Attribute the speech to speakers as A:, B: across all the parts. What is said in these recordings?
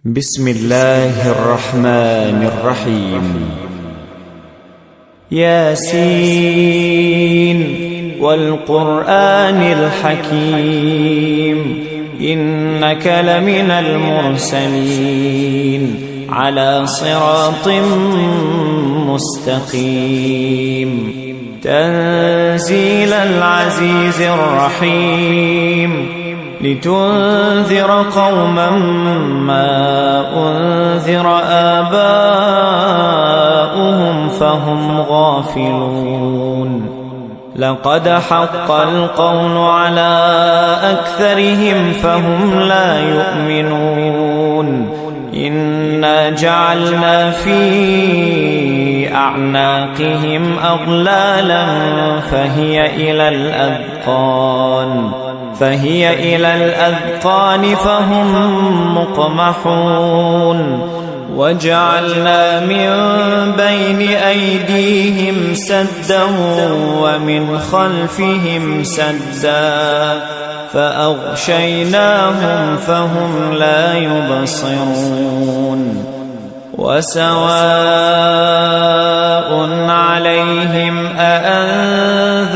A: بسم الله الرحمن الرحيم. ياسين والقرآن الحكيم إنك لمن المرسلين على صراط مستقيم تنزيل العزيز الرحيم لتنذر قوما ما أنذر آباؤهم فهم غافلون لقد حق القول على أكثرهم فهم لا يؤمنون إنا جعلنا في أعناقهم أغلالا فهي إلى الأذقان فهم مقمحون وجعلنا من بين أيديهم سدا ومن خلفهم سدا فأغشيناهم فهم لا يبصرون وسواء عليهم أأنذرتهم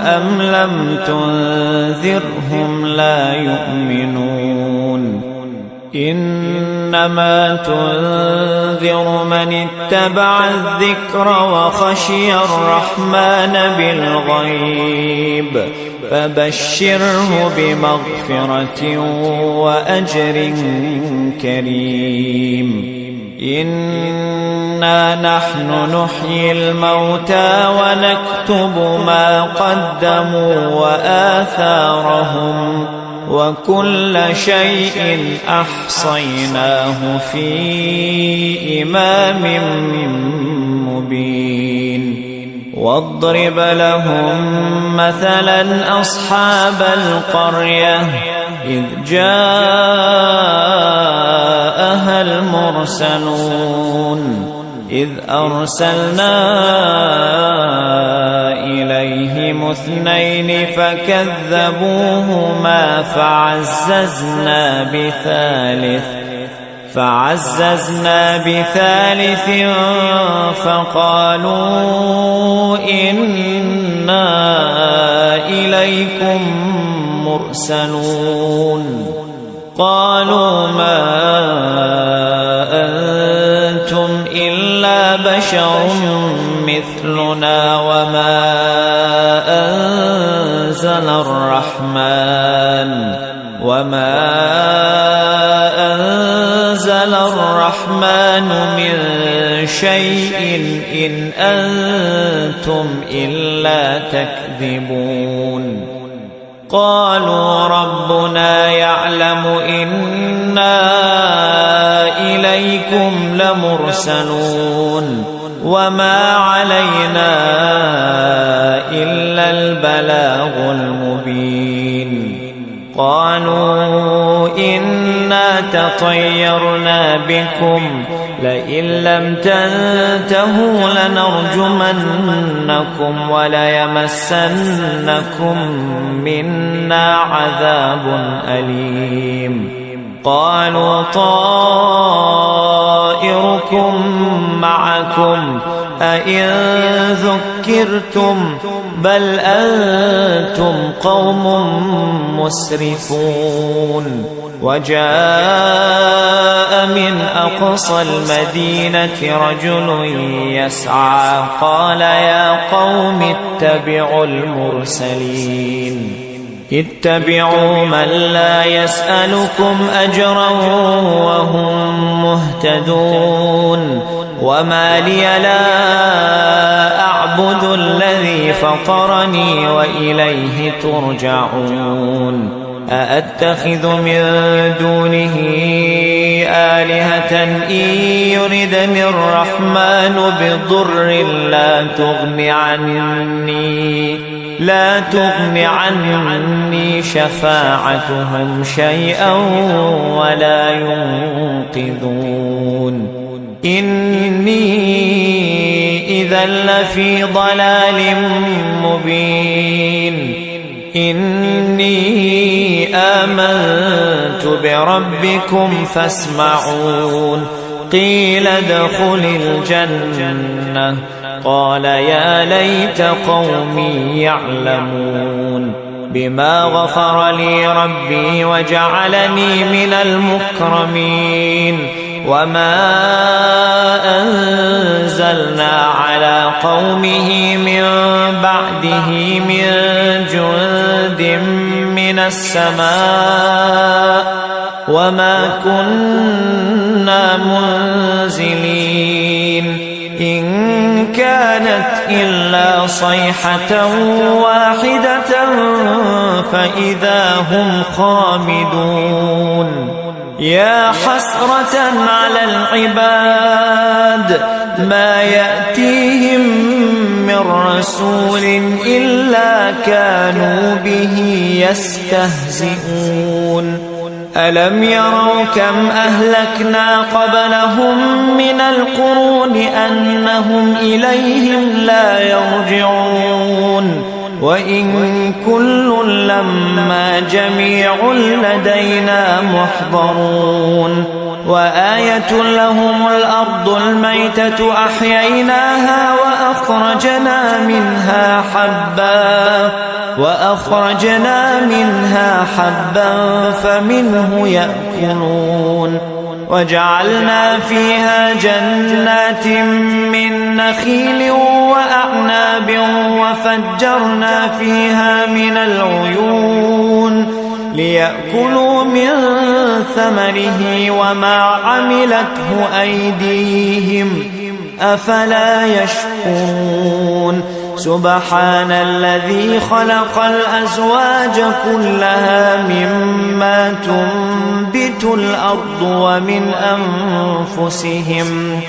A: أم لم تنذرهم لا يؤمنون إنما تنذر من اتبع الذكر وخشي الرحمن بالغيب فبشره بمغفرة وأجر كريم إنا نحن نحيي الموتى ونكتب ما قدموا وآثارهم وكل شيء أحصيناه في إمام مبين واضرب لهم مثلا أصحاب القرية إذ جاءها المرسلون إذ أرسلنا إليهم اثنين فكذبوهما فعززنا بثالث فقالوا إنا إليكم مرسلون قالوا ما أنتم إلا بشر مثلنا وما أنزل الرحمن من شيء إن أنتم إلا تكذبون قالوا ربنا يعلم إنا إليكم لمرسلون وما علينا إلا البلاغ المبين قالوا إنا تطيرنا بكم لئن لم تنتهوا لنرجمنكم وليمسنكم منا عذاب أليم قالوا طائركم معكم أئن ذكرتم بل أنتم قوم مسرفون وجاء من أقصى المدينة رجل يسعى قال يا قوم اتبعوا المرسلين اتبعوا من لا يسألكم أجرا وهم مهتدون وما لي لا أعبد الذي فطرني وإليه ترجعون أأتخذ من دونه آلهة إن يردني الرحمن بضر لا تغن عني شفاعتهم شيئا ولا ينقذون إني إذا لفي ضلال مبين إني آمنت بربكم فاسمعون قيل ادخل الجنة قال يا ليت قومي يعلمون بما غفر لي ربي وجعلني من المكرمين وما أنزلنا على قومه من بعده من جند من السماء وما كنا منزلين إن كانت إلا صيحة واحدة فإذا هم خامدون يا حسرة على العباد ما يأتيهم من رسول إلا كانوا به يستهزئون ألم يروا كم أهلكنا قبلهم من القرون أنهم إليهم لا يرجعون وإن كل لما جميع لدينا محضرون وآية لهم الأرض الميتة أحييناها وأخرجنا منها حبا فمنه يأكلون وجعلنا فيها جنات من نخيل وأعناب وفجرنا فيها من العيون ليأكلوا من ثمره وما عملته أيديهم أفلا يشكرون سبحان الذي خلق الأزواج كلها مما تنبت الأرض ومن أنفسهم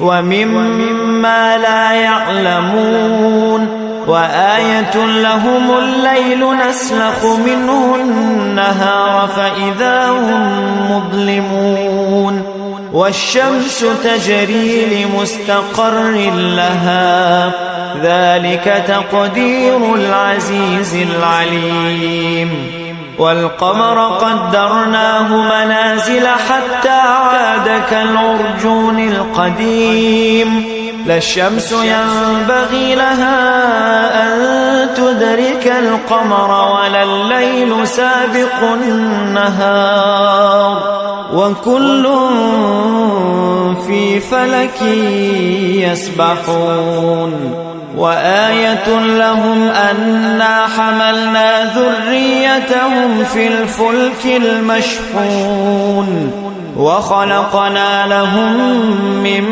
A: ومما لا يعلمون وآية لهم الليل نسلخ منه النهار فإذا هم مظلمون والشمس تجري لمستقر لها ذلك تقدير العزيز العليم والقمر قدرناه منازل حتى عاد كالعرجون القديم لا الشمس ينبغي لها أن تدرك القمر ولا الليل سابق النهار وكل في فلك يسبحون وآية لهم أنا حملنا ذريتهم في الفلك المشحون وخلقنا لهم من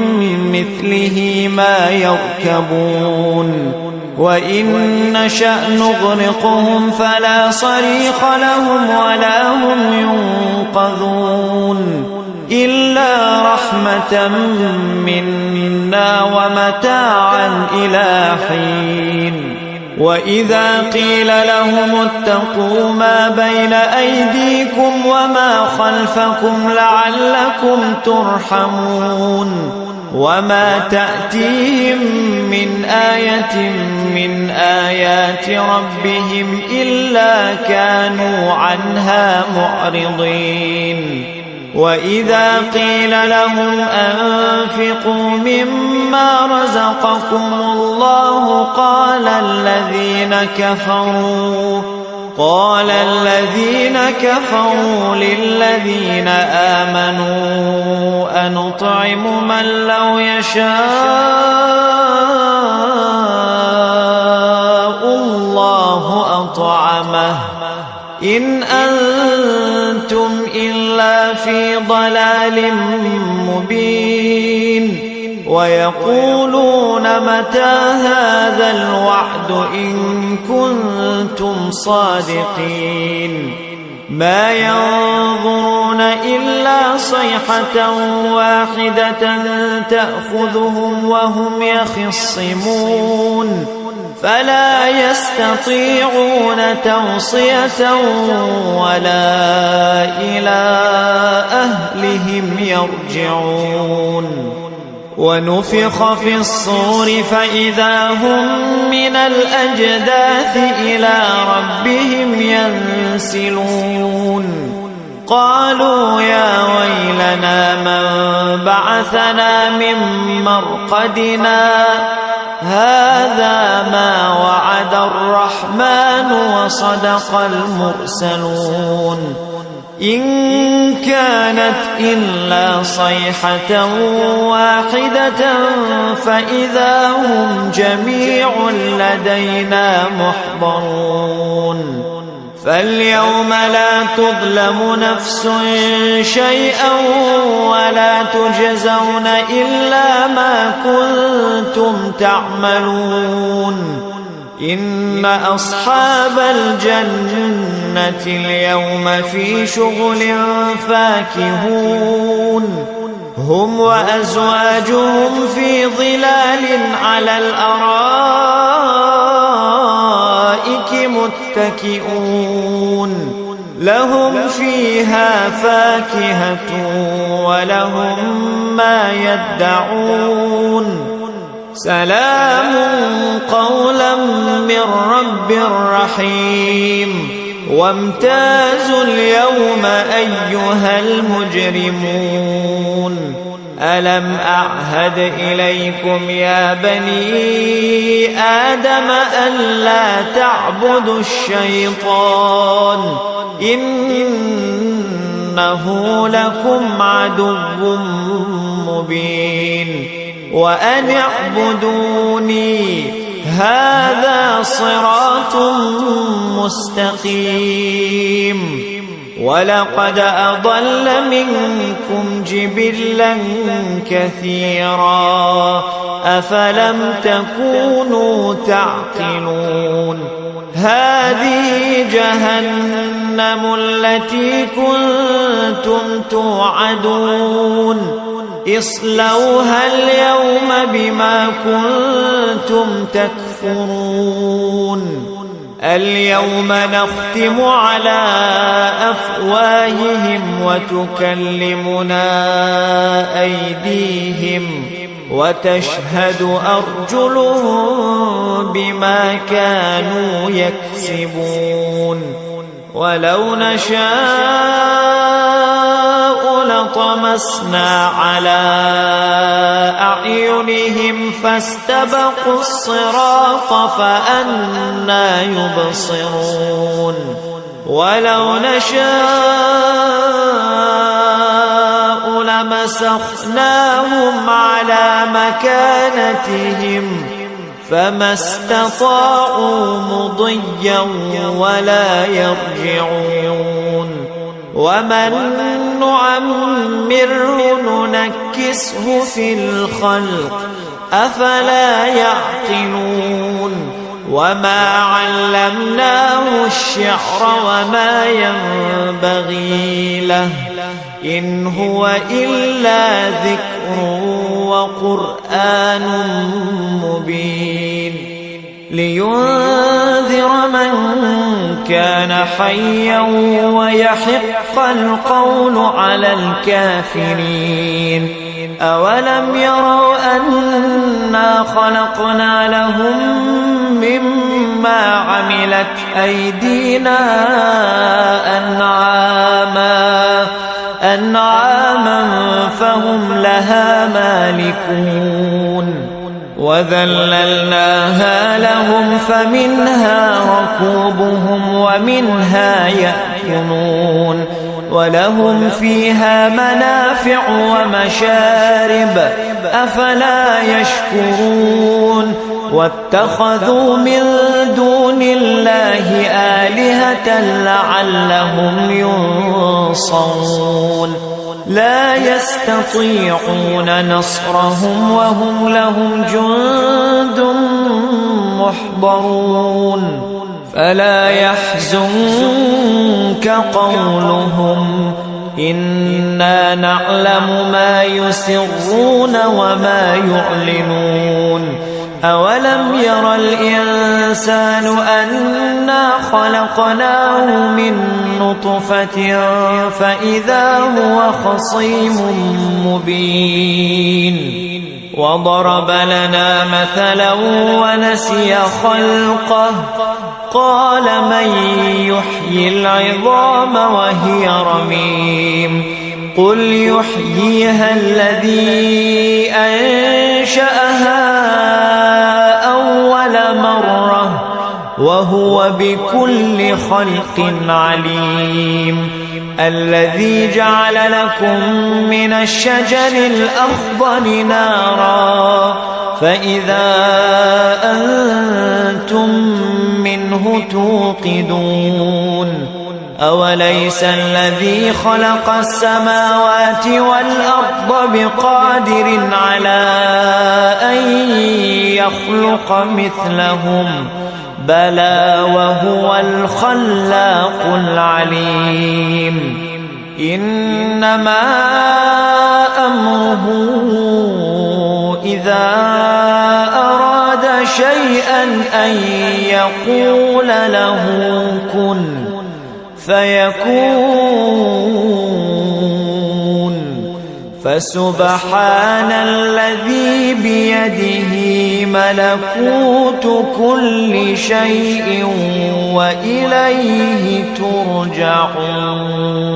A: مثله ما يركبون وإن نشأ نغرقهم فلا صريخ لهم ولا هم ينقذون إلا رحمة منا ومتاعا إلى حين وإذا قيل لهم اتقوا ما بين أيديكم وما خلفكم لعلكم ترحمون وما تأتيهم من آية من آيات ربهم إلا كانوا عنها معرضين وإذا قيل لهم أنفقوا مما رزقكم الله قال الذين كفروا للذين آمنوا أنطعم من لو يشاء الله أطعمه إن أنتم إلا في ضلال مبين ويقولون متى هذا الوعد إن كنتم صادقين ما ينظرون إلا صيحة واحدة تأخذهم وهم يخصمون فلا يستطيعون توصية ولا إلى أهلهم يرجعون ونفخ في الصور فإذا هم من الأجداث إلى ربهم ينسلون قالوا يا ويلنا من بعثنا من مرقدنا هذا ما وعد الرحمن وصدق المرسلون إن كانت إلا صيحة واحدة فإذا هم جميع لدينا محضرون فاليوم لا تظلم نفس شيئا ولا تجزون إلا ما كنتم تعملون إن أصحاب الجنة اليوم في شغل فاكهون هم وأزواجهم في ظلال على الأرائك متكئون لهم فيها فاكهة ولهم ما يدعون سلام قولا من رب رحيم وامتازوا اليوم أيها المجرمون ألم أعهد إليكم يا بني آدم ألا تعبدوا الشيطان إنه لكم عدو مبين وأن اعبدوني هذا صراط مستقيم ولقد أضل منكم جبلا كثيرا أفلم تكونوا تعقلون هذه جهنم التي كنتم توعدون اصلوها اليوم بما كنتم تكفرون اليوم نختم على أفواههم وتكلمنا أيديهم وتشهد أرجلهم بما كانوا يكسبون ولو نشاء لطمسنا على أعينهم فاستبقوا الصراط فأنى يبصرون ولو نشاء لمسخناهم على مكانتهم فما استطاعوا مضيا ولا يرجعون ومن نعمره ننكسه في الخلق أفلا يعقلون وما علمناه الشعر وما ينبغي له إن هو إلا ذكر وقرآن مبين لينذر من كان حيا ويحق القول على الكافرين أولم يروا أنا خلقنا لهم مما عملت أيدينا أنعاما فهم لها مالكون وذللناها لهم فمنها ركوبهم ومنها يأكلون ولهم فيها منافع ومشارب أفلا يشكرون واتخذوا من دون الله آلهة لعلهم ينصرون لا يستطيعون نصرهم وهم لهم جند محضرون فلا يحزنك قولهم إنا نعلم ما يسرون وما يعلنون أولم ير الإنسان أنا خلقناه من نطفة فإذا هو خصيم مبين وضرب لنا مثلا ونسي خلقه قال من يحيي العظام وهي رميم قل يحييها الذي أنشأها أول مرة وهو بكل خلق عليم الذي جعل لكم من الشجر الأخضر نارا فإذا أنتم منه توقدون أوليس الذي خلق السماوات والأرض بقادر على أن يخلق مثلهم بلى وهو الخلاق العليم إنما أمره إذا أراد شيئا أن يقول له كن فيكون فسبحان الذي بيده ملكوت كل شيء وإليه ترجعون